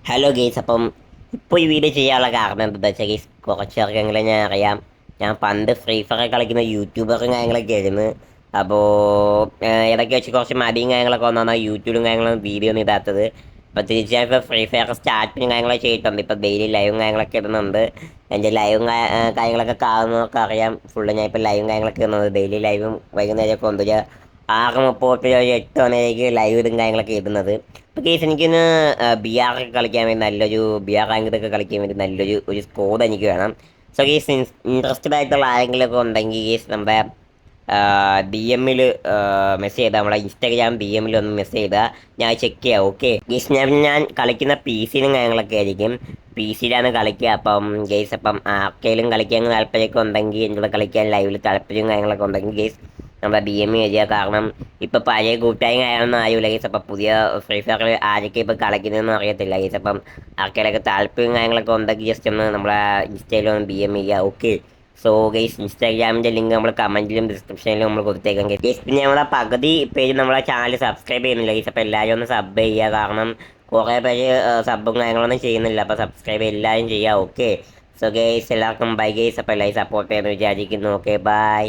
Hello guys, അപ്പം ഇപ്പോൾ ഈ വീഡിയോ ചെയ്യാനുള്ള കാരണം എന്താണെന്ന് വെച്ചാൽ ഗെയ്സ്, കുറച്ചേർക്കെങ്കിലും ഞാൻ അറിയാം. ഞാൻ പണ്ട് ഫ്രീ ഫയർ കളിക്കുന്ന യൂട്യൂബറും കാര്യങ്ങളൊക്കെ ആയിരുന്നു. അപ്പോൾ ഇടയ്ക്ക് വെച്ച് കുറച്ച് മടിയും കാര്യങ്ങളൊക്കെ വന്നാണ് യൂട്യൂബും കാര്യങ്ങളും വീഡിയോ ഒന്നും ഇടാത്തത്. അപ്പോൾ തിരിച്ചാൽ ഇപ്പോൾ ഫ്രീ ഫയർ സ്റ്റാർട്ടിങ് കാര്യങ്ങളൊക്കെ ചെയ്തിട്ടുണ്ട്. ഇപ്പോൾ ഡെയിലി ലൈവും കാര്യങ്ങളൊക്കെ ഇടുന്നുണ്ട്. എൻ്റെ ലൈവും കാര്യങ്ങളൊക്കെ കാണുന്നവർക്ക് അറിയാം. ഫുള്ള് ഞാൻ ഇപ്പോൾ ലൈവും കാര്യങ്ങളൊക്കെ ഇടുന്നത്. ഡെയിലി ലൈവും വൈകുന്നേരമൊക്കെ ഉണ്ട്. 6:30 ഒരു 8 മണിയായിരിക്കും ലൈവ് ഇടും കാര്യങ്ങളൊക്കെ ഇടുന്നത്. ഇപ്പോൾ കേസ് എനിക്കിന്ന് ബി ആർ ഒക്കെ കളിക്കാൻ വേണ്ടി നല്ലൊരു ബി ആർ റാങ്കൊക്കെ കളിക്കാൻ വേണ്ടി നല്ലൊരു സ്കോഡ് എനിക്ക് വേണം. സോ കേസ് ഇൻട്രസ്റ്റഡ് ആയിട്ടുള്ള ആരെങ്കിലും ഒക്കെ ഉണ്ടെങ്കിൽ കേസ് നമ്മുടെ ഡി എമ്മിൽ മെസ്സേജ് ചെയ്താൽ നമ്മളെ ഇൻസ്റ്റാഗ്രാം ഡി എമ്മിൽ ഒന്ന് മെസ്സേജ് ചെയ്താൽ ഞാൻ ചെക്ക് ചെയ്യാം. ഓക്കെ ഗേസ്, ഞാൻ കളിക്കുന്ന പി സിയിലും കാര്യങ്ങളൊക്കെ ആയിരിക്കും. പി സിയിലാണ് കളിക്കുക. അപ്പം ഗേസ്, അപ്പം ആർക്കെങ്കിലും കളിക്കാൻ താല്പര്യമൊക്കെ ഉണ്ടെങ്കിൽ എന്നോട് കളിക്കാൻ ലൈവിൽ താല്പര്യം കാര്യങ്ങളൊക്കെ ഉണ്ടെങ്കിൽ ഗേസ് നമ്മുടെ ഡി എം വരിക. കാരണം ഇപ്പം പഴയ കൂട്ടായ്മ ആയാലൊന്നും ആയില്ല ഗേസ്. അപ്പം പുതിയ ഫ്രീ ഫയറിൽ ആരൊക്കെ ഇപ്പം കളിക്കുന്നതെന്ന് അറിയത്തില്ല ഗേസ്. അപ്പം ആർക്കെങ്കിലൊക്കെ താല്പര്യം കാര്യങ്ങളൊക്കെ ഉണ്ടെങ്കിൽ ജസ്റ്റ് ഒന്ന് നമ്മളെ ഇൻസ്റ്റയിൽ ഒന്ന് ഡി എം ചെയ്യുക. ഓക്കെ, സോ ഗൈസ്, ഇൻസ്റ്റാഗ്രാമിൻ്റെ ലിങ്ക് നമ്മൾ കമൻറ്റിലും ഡിസ്ക്രിപ്ഷനിലും നമ്മൾ കൊടുത്തേക്കാം ഗൈസ്. പിന്നെ നമ്മളെ പകുതി പേര് നമ്മളെ ചാനൽ സബ്സ്ക്രൈബ് ചെയ്യുന്നില്ല ഗൈസ്. അപ്പോൾ എല്ലാവരും ഒന്ന് സബ് ചെയ്യുക. കാരണം കുറേ പേര് സബും കാര്യങ്ങളൊന്നും ചെയ്യുന്നില്ല. അപ്പോൾ സബ്സ്ക്രൈബ് എല്ലാവരും ചെയ്യുക. ഓക്കെ, സോ ഗൈസ്, എല്ലാവർക്കും ബൈ ഗൈസ്. അപ്പോൾ എല്ലാവരും സപ്പോർട്ട് ചെയ്യുമെന്ന് വിചാരിക്കുന്നു. Okay, by.